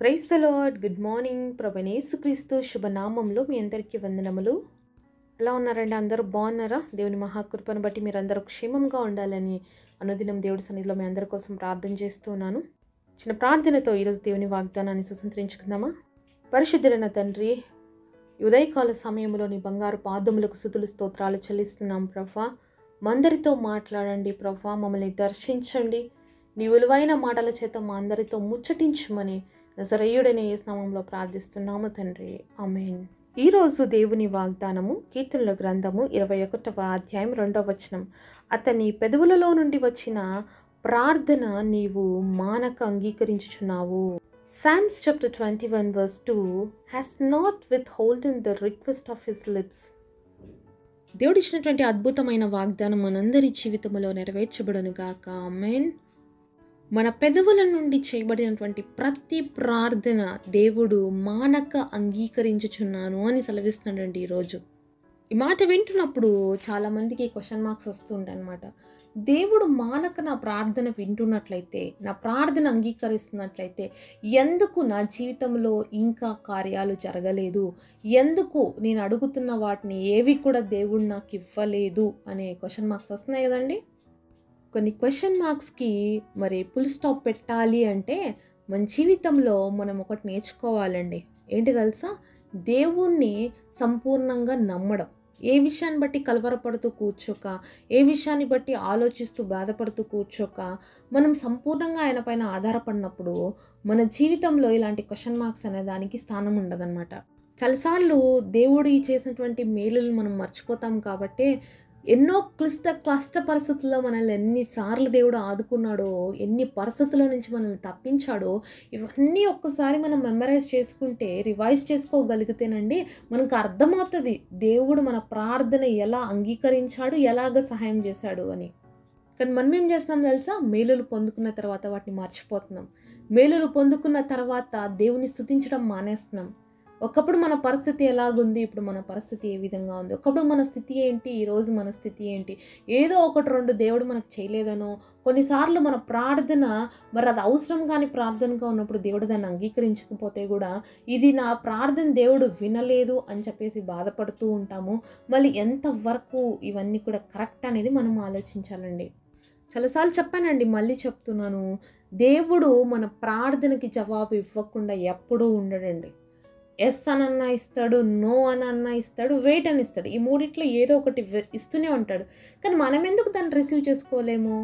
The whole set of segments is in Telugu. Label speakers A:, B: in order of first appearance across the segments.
A: Praise the lord. Good morning. ప్రభువైన యేసుక్రీస్తు శుభనామంలో మీ అందరికీ వందనములు. ఎలా ఉన్నారండి? అందరూ బాగున్నారా? దేవుని మహాకృపను బట్టి మీరందరూ క్షేమంగా ఉండాలని అనుదినం దేవుడి సన్నిధిలో మీ అందరి కోసం ప్రార్థన చేస్తున్నాను. చిన్న ప్రార్థనతో ఈరోజు దేవుని వాగ్దానాన్ని సుసంతరించుకుందామా? పరిశుద్ధుడైన తండ్రి, ఈ ఉదయకాల సమయంలో నీ బంగారు పాదములకు స్తుతులు స్తోత్రాలు చెల్లిస్తున్నాం ప్రభా. మందరితో మాట్లాడండి ప్రభా, మమ్మల్ని దర్శించండి. నీ విలువైన మాటల చేత మా అందరితో ముచ్చటించమని నజరేయుడైన యేసు నామములో ప్రార్థిస్తున్నాము తండ్రి, ఆమేన్. ఈరోజు దేవుని వాగ్దానము కీర్తనల గ్రంథము 21వ అధ్యాయం 2వ వచనం. అతని పెదవులలో నుండి వచ్చిన ప్రార్థన నీవు మానక అంగీకరించుచున్నావు. Psalms chapter 21 verse 2 has not withholden the request of his lips. దేవుడు ఇచ్చినటువంటి అద్భుతమైన వాగ్దానం మనందరి జీవితంలో నెరవేర్చబడును గాక, ఆమేన్. మన పెదవుల నుండి చేయబడినటువంటి ప్రతి ప్రార్థన దేవుడు మానక అంగీకరించుచున్నాను అని సెలవిస్తున్నాడండి ఈరోజు. ఈ మాట వింటున్నప్పుడు చాలామందికి క్వశ్చన్ మార్క్స్ వస్తుంటాయి అన్నమాట. దేవుడు మానక నా ప్రార్థన వింటున్నట్లయితే, నా ప్రార్థన అంగీకరిస్తున్నట్లయితే ఎందుకు నా జీవితంలో ఇంకా కార్యాలు జరగలేదు, ఎందుకు నేను అడుగుతున్న వాటిని ఏవి కూడా దేవుడు నాకు ఇవ్వలేదు అనే క్వశ్చన్ మార్క్స్ వస్తున్నాయి కదండి. కొన్ని క్వశ్చన్ మార్క్స్కి మరి ఫుల్ స్టాప్ పెట్టాలి అంటే మన జీవితంలో మనం ఒకటి నేర్చుకోవాలండి. ఏంటి తెలుసా? దేవుణ్ణి సంపూర్ణంగా నమ్మడం. ఏ విషయాన్ని బట్టి కలవరపడుతూ కూర్చోక, ఏ విషయాన్ని బట్టి ఆలోచిస్తూ బాధపడుతూ కూర్చోక, మనం సంపూర్ణంగా ఆయన పైన ఆధారపడినప్పుడు మన జీవితంలో ఇలాంటి క్వశ్చన్ మార్క్స్ అనే దానికి స్థానం ఉండదన్నమాట. చాలాసార్లు దేవుడు చేసినటువంటి మేలులు మనం మర్చిపోతాం కాబట్టి ఎన్నో క్లిష్ట పరిస్థితుల్లో మనల్ని ఎన్నిసార్లు దేవుడు ఆదుకున్నాడో, ఎన్ని పరిస్థితుల నుంచి మనల్ని తప్పించాడో, ఇవన్నీ ఒక్కసారి మనం మెమరైజ్ చేసుకుంటే, రివైజ్ చేసుకోగలిగితేనండి మనకు అర్థమవుతుంది దేవుడు మన ప్రార్థన ఎలా అంగీకరించాడు, ఎలాగ సహాయం చేశాడు అని. కానీ మనం ఏం చేస్తాం తెలుసా? మేలులు పొందుకున్న తర్వాత వాటిని మర్చిపోతున్నాం. మేలులు పొందుకున్న తర్వాత దేవుని స్తుతించడం మానేస్తున్నాం. ఒకప్పుడు మన పరిస్థితి ఎలాగుంది, ఇప్పుడు మన పరిస్థితి ఏ విధంగా ఉంది, ఒకప్పుడు మన స్థితి ఏంటి, ఈరోజు మన స్థితి ఏంటి, ఏదో ఒకటి రెండు దేవుడు మనకు చేయలేదనో, కొన్నిసార్లు మన ప్రార్థన మరి అది అవసరం కానీ ప్రార్థనగా ఉన్నప్పుడు దేవుడు దాన్ని అంగీకరించకపోతే కూడా ఇది నా ప్రార్థన దేవుడు వినలేదు అని చెప్పేసి బాధపడుతూ ఉంటాము. మళ్ళీ ఎంతవరకు ఇవన్నీ కూడా కరెక్ట్ అనేది మనం ఆలోచించాలండి. చాలాసార్లు చెప్పానండి, మళ్ళీ చెప్తున్నాను, దేవుడు మన ప్రార్థనకి జవాబు ఇవ్వకుండా ఎప్పుడూ ఉండడండి. ఎస్ అనన్నా ఇస్తాడు, నో అనన్నా ఇస్తాడు, వెయిట్ అని ఇస్తాడు. ఈ మూడిట్లో ఏదో ఒకటి ఇస్తూనే ఉంటాడు. కానీ మనం ఎందుకు దాన్ని రిసీవ్ చేసుకోలేము?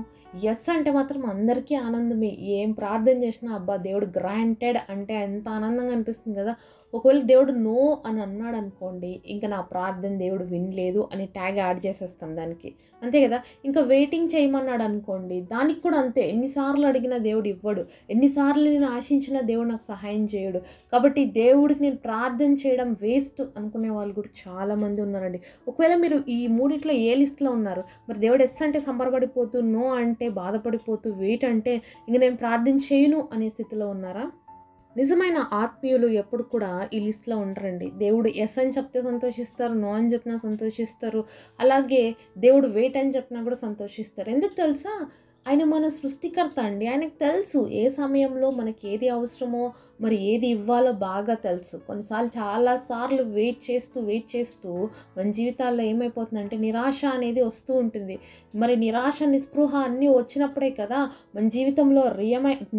A: ఎస్ అంటే మాత్రం అందరికీ ఆనందమే. ఏం ప్రార్థన చేసినా అబ్బా దేవుడు గ్రాంటెడ్ అంటే ఎంత ఆనందంగా అనిపిస్తుంది కదా. ఒకవేళ దేవుడు నో అని అన్నాడు అనుకోండి, ఇంకా నా ప్రార్థన దేవుడు వినలేదు అని ట్యాగ్ యాడ్ చేసేస్తాం దానికి, అంతే కదా. ఇంకా వెయిటింగ్ చేయమన్నాడు అనుకోండి, దానికి కూడా అంతే. ఎన్నిసార్లు అడిగినా దేవుడు ఇవ్వడు, ఎన్నిసార్లు నేను ఆశించినా దేవుడు నాకు సహాయం చేయడు. కాబట్టి దేవుడికి నేను ప్రార్థన చేయడం వేస్ట్ అనుకునే వాళ్ళు కూడా చాలామంది ఉన్నారండి. ఒకవేళ మీరు ఈ మూడిట్లో ఏ లిస్ట్లో ఉన్నారు? మరి దేవుడు ఎస్ అంటే సంబరపడిపోతూ, నో అంటే బాధపడిపోతూ, వెయిట్ అంటే ఇంక నేను ప్రార్థన చేయను అనే స్థితిలో ఉన్నారా? నిజమైన ఆత్మీయులు ఎప్పుడు కూడా ఈ లిస్ట్లో ఉండరండి. దేవుడు ఎస్ అని చెప్తే సంతోషిస్తారు, నో అని చెప్పినా సంతోషిస్తారు, అలాగే దేవుడు వెయిట్ అని చెప్పినా కూడా సంతోషిస్తారు. ఎందుకు తెలుసా? ఆయన మన సృష్టికర్త అండి. ఆయనకు తెలుసు ఏ సమయంలో మనకి ఏది అవసరమో, మరి ఏది ఇవ్వాలో బాగా తెలుసు. కొన్నిసార్లు చాలాసార్లు వెయిట్ చేస్తూ మన జీవితాల్లో ఏమైపోతుందంటే నిరాశ అనేది వస్తూ ఉంటుంది. మరి నిరాశ, నిస్పృహ అన్నీ వచ్చినప్పుడే కదా మన జీవితంలో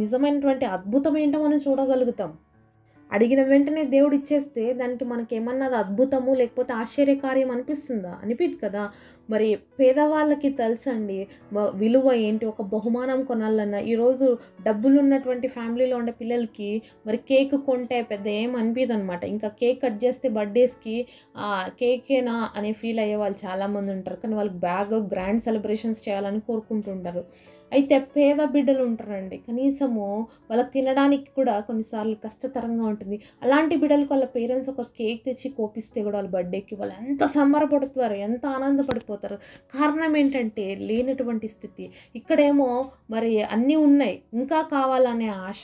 A: నిజమైనటువంటి అద్భుతం ఏంటో మనం చూడగలుగుతాం. అడిగిన వెంటనే దేవుడు ఇచ్చేస్తే దానికి మనకేమన్నా అది అద్భుతము లేకపోతే ఆశ్చర్యకార్యం అనిపిస్తుందా? అనిపిదు కదా. మరి పేదవాళ్ళకి తెలుసండి విలువ ఏంటి. ఒక బహుమానం కొనాలన్నా, ఈరోజు డబ్బులు ఉన్నటువంటి ఫ్యామిలీలో ఉండే పిల్లలకి మరి కేక్ కొంటే పెద్ద ఏం అనిపిదు అనమాట. ఇంకా కేక్ కట్ చేస్తే బర్త్డేస్కి కేకేనా అనే ఫీల్ అయ్యే వాళ్ళు చాలామంది ఉంటారు. కానీ వాళ్ళకి గ్రాండ్ సెలబ్రేషన్స్ చేయాలని కోరుకుంటుంటారు. అయితే పేద బిడ్డలు ఉంటారండి, కనీసము వాళ్ళకి తినడానికి కూడా కొన్నిసార్లు కష్టతరంగా ఉంటుంది. అలాంటి బిడ్డలకు వాళ్ళ పేరెంట్స్ ఒక కేక్ తెచ్చి కోపిస్తే కూడా వాళ్ళ బర్త్డేకి వాళ్ళు ఎంత సంబరపడుతారు, ఎంత ఆనందపడిపోతారు. కారణం ఏంటంటే లేనటువంటి స్థితి. ఇక్కడేమో మరి అన్నీ ఉన్నాయి, ఇంకా కావాలనే ఆశ.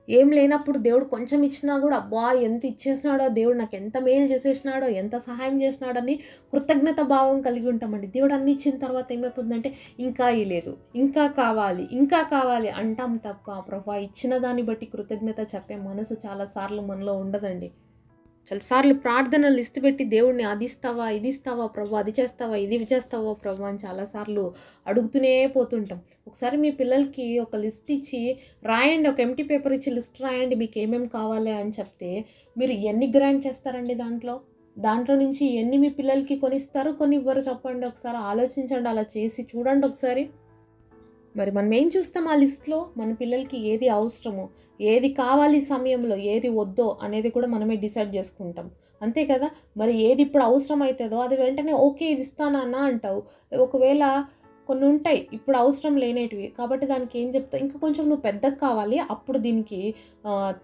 A: ఏం లేనప్పుడు దేవుడు కొంచెం ఇచ్చినా కూడా అబ్బా ఎంత ఇచ్చేసినాడో, దేవుడు నాకు ఎంత మేలు చేసేసినాడో, ఎంత సహాయం చేసినాడని కృతజ్ఞత భావం కలిగి ఉంటామండి. దేవుడు అన్ని ఇచ్చిన తర్వాత ఏమైపోతుందంటే ఇంకా ఇలేదు, ఇంకా కావాలి అంటాం తప్ప ప్రభువా ఇచ్చిన దాన్ని బట్టి కృతజ్ఞత చెప్పే మనసు చాలాసార్లు మనలో ఉండదండి. చాలాసార్లు ప్రార్థన లిస్ట్ పెట్టి దేవుడిని అది ఇస్తావా, ఇది ఇస్తావా ప్రభు, అది చేస్తావా, ఇది చేస్తావా ప్రభు అని చాలాసార్లు అడుగుతూనే పోతుంటాం. ఒకసారి మీ పిల్లలకి ఒక లిస్ట్ ఇచ్చి రాయండి, ఒక ఎంటీ పేపర్ ఇచ్చి లిస్ట్ రాయండి మీకు ఏమేమి కావాలి అని చెప్తే మీరు ఎన్ని గ్రాంట్ చేస్తారండి? దాంట్లో నుంచి ఎన్ని మీ పిల్లలకి కొనిస్తారు, కొన్ని ఇవ్వరు చెప్పండి. ఒకసారి ఆలోచించండి, అలా చేసి చూడండి ఒకసారి. మరి మనం ఏం చూస్తాం ఆ లిస్ట్లో? మన పిల్లలకి ఏది అవసరమో, ఏది కావాలి సమయంలో, ఏది వద్దో అనేది కూడా మనమే డిసైడ్ చేసుకుంటాం, అంతే కదా. మరి ఏది ఇప్పుడు అవసరం అవుతుందో అది వెంటనే ఓకే ఇది ఇస్తానా అంటావు. ఒకవేళ కొన్ని ఉంటాయి ఇప్పుడు అవసరం లేనేటివి, కాబట్టి దానికి ఏం చెప్తావు, ఇంకా కొంచెం నువ్వు పెద్దగా కావాలి అప్పుడు దీనికి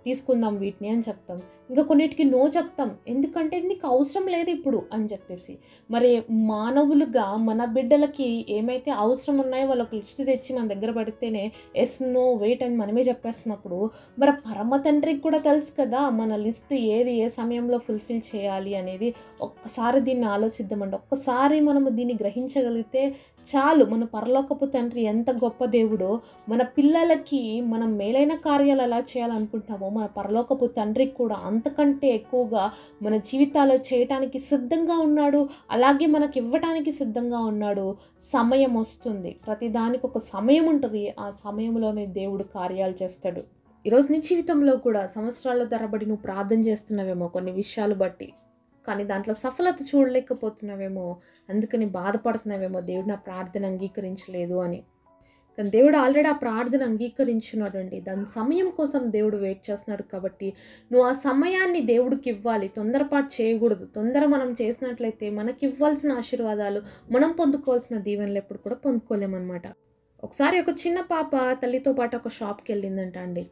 A: తీసుకుందాం వీటిని అని చెప్తాం. ఇంకా కొన్నిటికి నో చెప్తాం, ఎందుకంటే నీకు అవసరం లేదు ఇప్పుడు అని చెప్పేసి. మరి మానవులుగా మన బిడ్డలకి ఏమైతే అవసరం ఉన్నాయో వాళ్ళకి లిస్ట్ తెచ్చి మన దగ్గర పెడితేనే ఎస్ నో వెయిట్ అని మనమే చెప్పేస్తున్నప్పుడు మరి పరమ తండ్రికి కూడా తెలుసు కదా మన లిస్ట్ ఏది ఏ సమయంలో ఫుల్ఫిల్ చేయాలి అనేది. ఒక్కసారి దీన్ని ఆలోచిద్దామండి. ఒక్కసారి మనము దీన్ని గ్రహించగలిగితే చాలు, మన పరలోకపు తండ్రి ఎంత గొప్ప దేవుడో, మన పిల్లలకి మనం మేలైన కార్యాలు ఎలా చేయాలనుకుంటామో మన పరలోకపు తండ్రికి కూడా అంతకంటే ఎక్కువగా మన జీవితాల్లో చేయటానికి సిద్ధంగా ఉన్నాడు. అలాగే మనకి ఇవ్వటానికి సిద్ధంగా ఉన్నాడు. సమయం వస్తుంది, ప్రతిదానికి ఒక సమయం ఉంటుంది, ఆ సమయంలోనే దేవుడు కార్యాలు చేస్తాడు. ఈరోజు నీ జీవితంలో కూడా సంవత్సరాల తరబడి నువ్వు ప్రార్థన చేస్తున్నావేమో కొన్ని విషయాలు బట్టి, కానీ దాంట్లో సఫలత చూడలేకపోతున్నావేమో, అందుకని బాధపడుతున్నావేమో దేవుడు నా ప్రార్థన అంగీకరించలేదు అని. కానీ దేవుడు ఆల్రెడీ ఆ ప్రార్థన అంగీకరించున్నాడు అండి. దాని సమయం కోసం దేవుడు వెయిట్ చేస్తున్నాడు. కాబట్టి నువ్వు ఆ సమయాన్ని దేవుడికి ఇవ్వాలి, తొందరపాటు చేయకూడదు. తొందర మనం చేసినట్లయితే మనకి ఇవ్వాల్సిన ఆశీర్వాదాలు, మనం పొందుకోవాల్సిన దీవెనలు ఎప్పుడు కూడా పొందుకోలేమన్నమాట. ఒకసారి ఒక చిన్న పాప తల్లితో పాటు ఒక షాప్కి వెళ్ళిందంట అండి.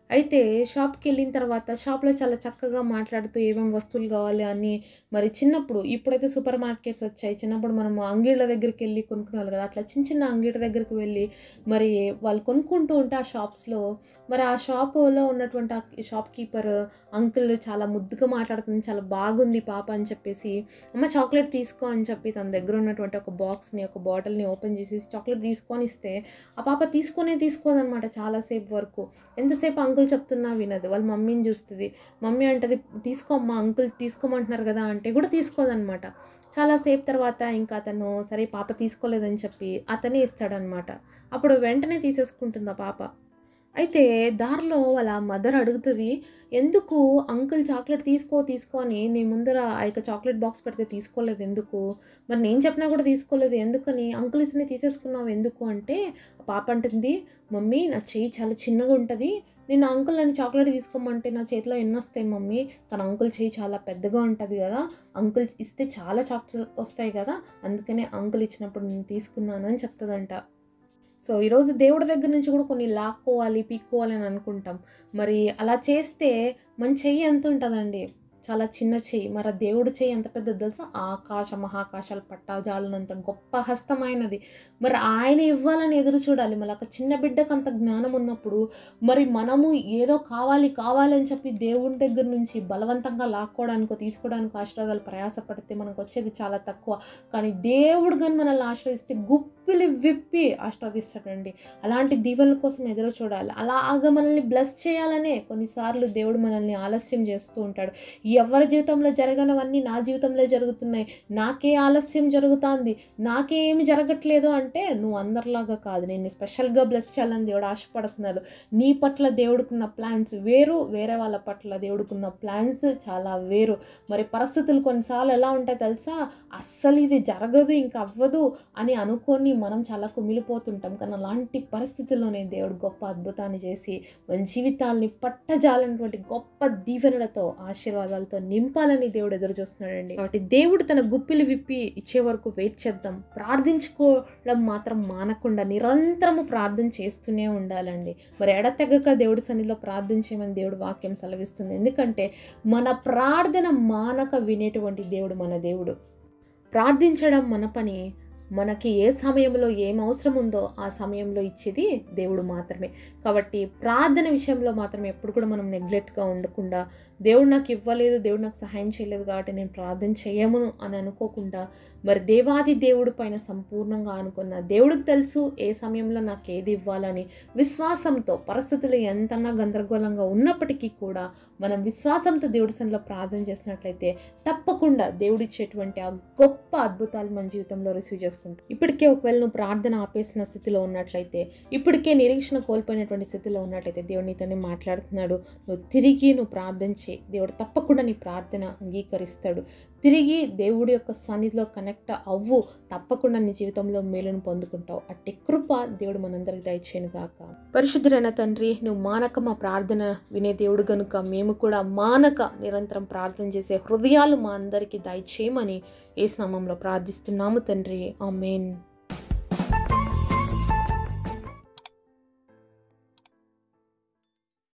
A: అయితే షాప్కి వెళ్ళిన తర్వాత షాప్లో చాలా చక్కగా మాట్లాడుతూ ఏమేమి వస్తువులు కావాలి అని, మరి చిన్నప్పుడు, ఇప్పుడైతే సూపర్ మార్కెట్స్ వచ్చాయి, చిన్నప్పుడు మనం అంగీళ్ళ దగ్గరికి వెళ్ళి కొనుక్కునేవాళ్ళు కదా, అట్లా చిన్న చిన్న అంగీళ్ళ దగ్గరికి వెళ్ళి మరి వాళ్ళు కొనుక్కుంటూ ఉంటే ఆ షాప్స్లో మరి ఆ షాపులో ఉన్నటువంటి ఆ షాప్ కీపర్ అంకుల్ చాలా ముద్దుగా మాట్లాడుతుంది, చాలా బాగుంది పాప అని చెప్పేసి, అమ్మ చాక్లెట్ తీసుకో అని చెప్పి తన దగ్గర ఉన్నటువంటి ఒక బాక్స్ని, ఒక బాటిల్ని ఓపెన్ చేసి చాక్లెట్ తీసుకొని ఇస్తే ఆ పాప తీసుకోదనమాట చాలాసేపు వరకు. ఎంతసేపు అంకుల్ చెప్తున్నా వినదు. వాళ్ళ మమ్మీని చూస్తుంది, మమ్మీ అంటది తీసుకోమ్మా అంకుల్ తీసుకోమంటున్నారు కదా అంటే కూడా తీసుకోదనమాట. చాలాసేపు తర్వాత ఇంకా అతను సరే పాప తీసుకోలేదని చెప్పి అతనే ఇస్తాడనమాట. అప్పుడు వెంటనే తీసేసుకుంటుంది ఆ పాప. అయితే దారిలో వాళ్ళ మదర్ అడుగుతుంది, ఎందుకు అంకుల్ చాక్లెట్ తీసుకో అని నీ ముందర ఆ యొక్క చాక్లెట్ బాక్స్ పెడితే తీసుకోలేదు ఎందుకు, మరి నేను చెప్పినా కూడా తీసుకోలేదు ఎందుకని, అంకుల్ ఇసిని తీసేసుకున్నావు ఎందుకు అంటే ఆ పాప అంటుంది, మమ్మీ నా చెయ్యి చాలా చిన్నగా ఉంటుంది, నేను అంకుల్ అని చాక్లెట్ తీసుకోమంటే నా చేతిలో ఎన్ని వస్తాయి మమ్మీ, తన అంకుల్ చెయ్యి చాలా పెద్దగా ఉంటుంది కదా, అంకుల్ ఇస్తే చాలా చాక్లెట్ వస్తాయి కదా, అందుకనే అంకుల్ ఇచ్చినప్పుడు నేను తీసుకున్నాను అని చెప్తుందంట. సో ఈరోజు దేవుడి దగ్గర నుంచి కూడా కొన్ని లాక్కోవాలి, పీక్కోవాలి అని అనుకుంటాం. మరి అలా చేస్తే మన చెయ్యి ఎంత ఉంటుందండి, చాలా చిన్న చెయ్యి. మరి దేవుడు చెయ్యి ఎంత పెద్దది తెలుసా, ఆకాశ మహాకాశాలు పట్టాజాలనంత గొప్ప హస్తమైనది. మరి ఆయన ఇవ్వాలని ఎదురు చూడాలి. మళ్ళీ ఒక చిన్న బిడ్డకు అంత జ్ఞానం ఉన్నప్పుడు మరి మనము ఏదో కావాలి అని చెప్పి దేవుడి దగ్గర నుంచి బలవంతంగా లాక్కోవడానికో తీసుకోవడానికి ఆశీర్వాదాలు ప్రయాసపడితే మనకు వచ్చేది చాలా తక్కువ. కానీ దేవుడు కానీ మనల్ని ఆశ్రయిస్తే గుప్పిలి విప్పి ఆశీర్వదిస్తాడండి. అలాంటి దీవెనల కోసం ఎదురు చూడాలి. అలాగ మనల్ని బ్లెస్ చేయాలనే కొన్నిసార్లు దేవుడు మనల్ని ఆలస్యం చేస్తూ ఉంటాడు. ఎవరి జీవితంలో జరగనవన్నీ నా జీవితంలో జరుగుతున్నాయి, నాకే ఆలస్యం జరుగుతుంది, నాకే ఏమి జరగట్లేదు అంటే నువ్వు అందరిలాగా కాదు, నేను స్పెషల్గా బ్లెస్ చేయాలని దేవుడు ఆశపడుతున్నాడు. నీ పట్ల దేవుడుకున్న ప్లాన్స్ వేరు, వేరే వాళ్ళ పట్ల దేవుడుకున్న ప్లాన్స్ చాలా వేరు. మరి పరిస్థితులు కొన్నిసార్లు ఎలా ఉంటాయి తెలుసా, అస్సలు ఇది జరగదు ఇంకా అవ్వదు అని అనుకొని మనం చాలా కుమిలిపోతుంటాం. కానీ అలాంటి పరిస్థితుల్లోనే దేవుడు గొప్ప అద్భుతాన్ని చేసి మన జీవితాల్ని పట్టజాలన్నటువంటి గొప్ప దీవెనలతో ఆశీర్వాదాలతో నింపాలని దేవుడు ఎదురు చూస్తున్నాడండి. కాబట్టి దేవుడు తన గుప్పిలు విప్పి ఇచ్చే వరకు వెయిట్ చేద్దాం. ప్రార్థించుకోవడం మాత్రం మానకుండా నిరంతరము ప్రార్థన చేస్తూనే ఉండాలండి. మరి ఎడతెగక దేవుడి సన్నిధిలో ప్రార్థించేమని దేవుడు వాక్యం సెలవిస్తుంది. ఎందుకంటే మన ప్రార్థన మానక వినేటువంటి దేవుడు మన దేవుడు. ప్రార్థించడం మన పని, మనకి ఏ సమయంలో ఏం అవసరం ఉందో ఆ సమయంలో ఇచ్చేది దేవుడు మాత్రమే. కాబట్టి ప్రార్థన విషయంలో మాత్రం ఎప్పుడు కూడా మనం నెగ్లెక్ట్గా ఉండకుండా, దేవుడు నాకు ఇవ్వలేదు, దేవుడు నాకు సహాయం చేయలేదు కాబట్టి నేను ప్రార్థన చేయమును అని అనుకోకుండా, మరి దేవాది దేవుడి పైన సంపూర్ణంగా అనుకున్న దేవుడికి తెలుసు ఏ సమయంలో నాకు ఏది ఇవ్వాలని విశ్వాసంతో, పరిస్థితులు ఎంతన్నా గందరగోళంగా ఉన్నప్పటికీ కూడా మనం విశ్వాసంతో దేవుడి సన్నిధిలో ప్రార్థన చేసినట్లయితే తప్పకుండా దేవుడిచ్చేటువంటి ఆ గొప్ప అద్భుతాలు మన జీవితంలో రిసీవ్ చేసుకుంటాం. ఇప్పటికే ఒకవేళ నువ్వు ప్రార్థన ఆపేసిన స్థితిలో ఉన్నట్లయితే, ఇప్పటికే నిరీక్షణ కోల్పోయినటువంటి స్థితిలో ఉన్నట్లయితే దేవుడు నీతోనే మాట్లాడుతున్నాడు. నువ్వు ప్రార్థన చేయి, దేవుడు తప్పకుండా నీ ప్రార్థన అంగీకరిస్తాడు. తిరిగి దేవుడి యొక్క సన్నిధిలో కనెక్ట్ అవ్వు, తప్పకుండా నీ జీవితంలో మేలును పొందుకుంటావు. అట్టి కృప దేవుడు మనందరికి దయచేయను గాక. పరిశుద్ధుడైన తండ్రి, నువ్వు మానక మా ప్రార్థన వినే దేవుడు గనుక మేము కూడా మానక నిరంతరం ప్రార్థన చేసే హృదయాలు మా అందరికీ దయచేయమని యేసు నామములో ప్రార్థిస్తున్నాము తండ్రి. ఆమేన్.